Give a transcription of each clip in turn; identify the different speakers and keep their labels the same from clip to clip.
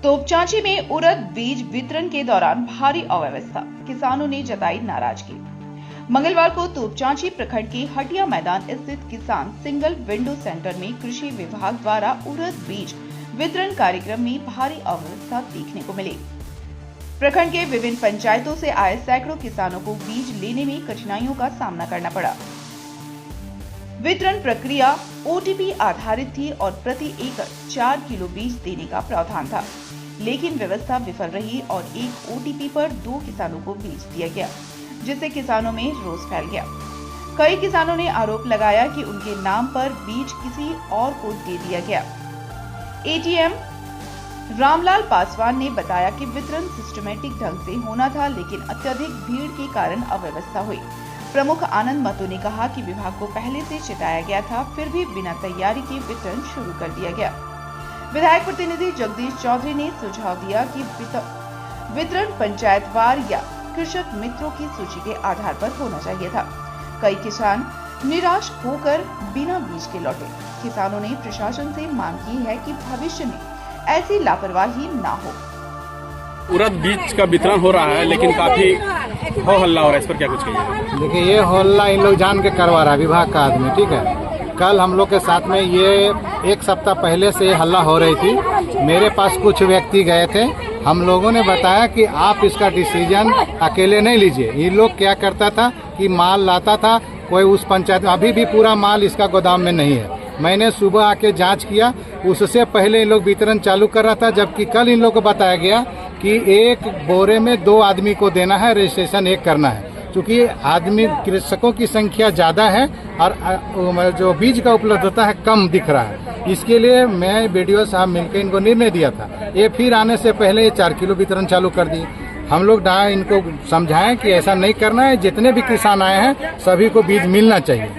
Speaker 1: तोपचांची में उड़द बीज वितरण के दौरान भारी अव्यवस्था, किसानों ने जताई नाराजगी। मंगलवार को तोपचांची प्रखंड के हटिया मैदान स्थित किसान सिंगल विंडो सेंटर में कृषि विभाग द्वारा उड़द बीज वितरण कार्यक्रम में भारी अव्यवस्था देखने को मिली। प्रखंड के विभिन्न पंचायतों से आए सैकड़ों किसानों को बीज लेने में कठिनाइयों का सामना करना पड़ा। वितरण प्रक्रिया ओटीपी आधारित थी और प्रति एकड़ 4 किलो बीज देने का प्रावधान था, लेकिन व्यवस्था विफल रही और एक ओटीपी पर 2 किसानों को बीज दिया गया, जिससे किसानों में रोष फैल गया। कई किसानों ने आरोप लगाया कि उनके नाम पर बीज किसी और को दे दिया गया। एटीएम रामलाल पासवान ने बताया कि वितरण सिस्टमेटिक ढंग से होना था, लेकिन अत्यधिक भीड़ के कारण अव्यवस्था हुई। प्रमुख आनंद महतो ने कहा कि विभाग को पहले से चिताया गया था, फिर भी बिना तैयारी के वितरण शुरू कर दिया गया। विधायक प्रतिनिधि जगदीश चौधरी ने सुझाव दिया कि वितरण पंचायतवार या कृषक मित्रों की सूची के आधार पर होना चाहिए था। कई किसान निराश होकर बिना बीज के लौटे। किसानों ने प्रशासन से मांग की है कि भविष्य में ऐसी लापरवाही न हो।
Speaker 2: उड़द बीज का वितरण हो रहा है, लेकिन काफी हो हल्ला हो रहा है, इस पर क्या कुछ कहिए?
Speaker 3: देखिए, ये हल्ला इन लोग जान के करवा रहा है, विभाग का आदमी, ठीक है। कल हम लोग के साथ में ये 1 सप्ताह पहले से हल्ला हो रही थी। मेरे पास कुछ व्यक्ति गए थे, हम लोगों ने बताया कि आप इसका डिसीजन अकेले नहीं लीजिए। ये लोग क्या करता था कि माल लाता था, कोई उस पंचायत, अभी भी पूरा माल इसका गोदाम में नहीं है। मैंने सुबह आके जांच किया, उससे पहले इन लोग वितरण चालू कर रहा था, जबकि कल इन लोग को बताया गया कि एक बोरे में 2 आदमी को देना है, रजिस्ट्रेशन 1 करना है। क्योंकि आदमी कृषकों की संख्या ज़्यादा है और जो बीज का उपलब्धता है कम दिख रहा है। इसके लिए मैं बीडीओ साहब मिलकर इनको निर्णय दिया था। ये फिर आने से पहले ये 4 किलो वितरण चालू कर दिए। हम लोग इनको समझाएं कि ऐसा नहीं करना है, जितने भी किसान आए हैं सभी को बीज मिलना चाहिए।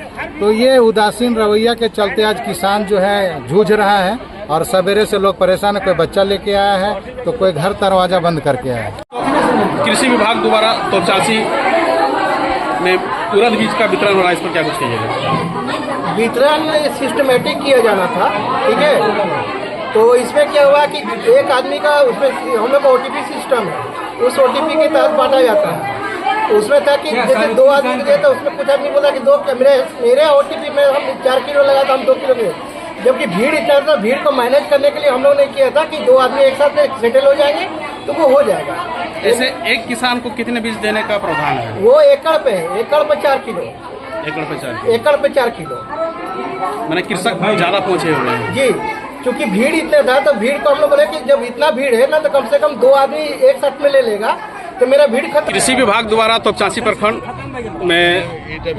Speaker 3: तो ये उदासीन रवैया के चलते आज किसान जो है जूझ रहा है और सवेरे से लोग परेशान है। कोई बच्चा लेके आया है तो कोई घर दरवाजा बंद करके आया है।
Speaker 2: कृषि विभाग द्वारा तोपचांची में उड़द बीज का वितरण हो रहा है, इस पर क्या कुछ कहिएगा?
Speaker 4: वितरण सिस्टमेटिक किया जाना था, ठीक है। तो इसमें क्या हुआ कि एक आदमी का, उसमें हम लोग का ओटीपी सिस्टम है, उस ओटीपी के तहत बांटा जाता है। उसमें था कि जैसे 2 आदमी को दिया, तो उसमें कुछ आदमी बोला कि मेरे ओटीपी में हम 4 किलो लगा था, हम 2 किलो गए। जबकि भीड़ इतना था, भीड़ को मैनेज करने के लिए हम लोगों ने किया था कि 2 आदमी एक साथ सेटल हो जाएंगे तो वो हो जाएगा।
Speaker 2: ऐसे एक किसान को कितने बीज देने का प्रावधान है?
Speaker 4: वो एकड़ पे है, एकड़ पे 4 किलो।
Speaker 2: एकड़ पे 4 किलो मैंने कृषक ज्यादा पहुँचे हुए हैं
Speaker 4: जी, क्योंकि भीड़ इतना था। तो भीड़ को हम लोग बोले कि जब इतना भीड़ है ना, तो कम से कम 2 आदमी एक साथ में ले लेगा तो मेरा भीड़ खत्म।
Speaker 2: कृषि विभाग द्वारा तोपचांची प्रखंड में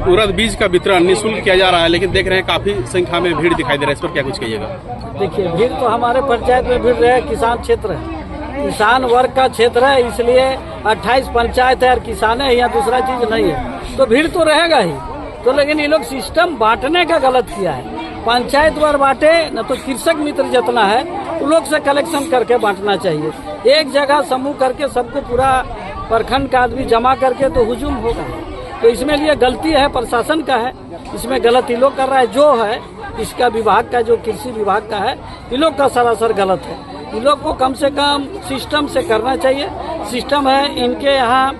Speaker 2: उड़द बीज का वितरण निःशुल्क किया जा रहा है, लेकिन देख रहे हैं काफी संख्या में भीड़ दिखाई दे रहा है, इस पर क्या कुछ कहिएगा?
Speaker 5: देखिए, भीड़ तो हमारे पंचायत में भीड़ रहे, किसान क्षेत्र है, किसान वर्ग का क्षेत्र है, इसलिए 28 पंचायत है और किसान है, यहाँ दूसरा चीज नहीं है, तो भीड़ तो रहेगा ही। तो लेकिन ये लोग सिस्टम बांटने का गलत किया है। पंचायत वार बांटे न, तो कृषक मित्र जितना है उन लोग से कलेक्शन करके बांटना चाहिए। एक जगह समूह करके सबको पूरा प्रखंड का आदमी जमा करके तो हुजूम होगा। तो इसमें लिए गलती है प्रशासन का है, इसमें गलत ये लोग कर रहा है। जो है इसका विभाग का, जो कृषि विभाग का है, ये लोग का सरासर गलत है। इन लोग को कम से कम सिस्टम से करना चाहिए। सिस्टम है, इनके यहाँ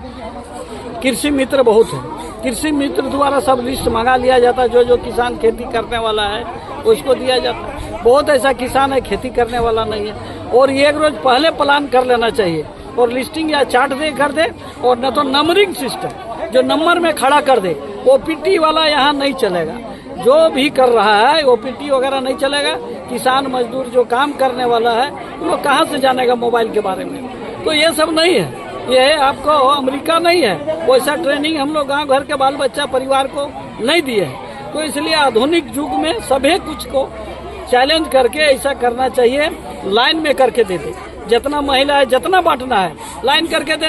Speaker 5: कृषि मित्र बहुत है, कृषि मित्र द्वारा सब लिस्ट मंगा लिया जाता है। जो किसान खेती करने वाला है उसको दिया जाता है। बहुत ऐसा किसान है खेती करने वाला नहीं है, और ये 1 रोज पहले प्लान कर लेना चाहिए और लिस्टिंग या चार्ट कर दे, और न तो नंबरिंग सिस्टम जो नंबर में खड़ा कर दे। ओपीटी वाला यहाँ नहीं चलेगा, जो भी कर रहा है ओपीटी वगैरह नहीं चलेगा। किसान मजदूर जो काम करने वाला है वो कहाँ से जानेगा मोबाइल के बारे में? तो ये सब नहीं है, ये है आपको अमेरिका नहीं है, वैसा ट्रेनिंग हम लोग गांव घर के बाल बच्चा परिवार को नहीं दिए है। तो इसलिए आधुनिक युग में सभी कुछ को चैलेंज करके ऐसा करना चाहिए, लाइन में करके दे दे। जितना महिला है, जितना बांटना है लाइन करके दे दे।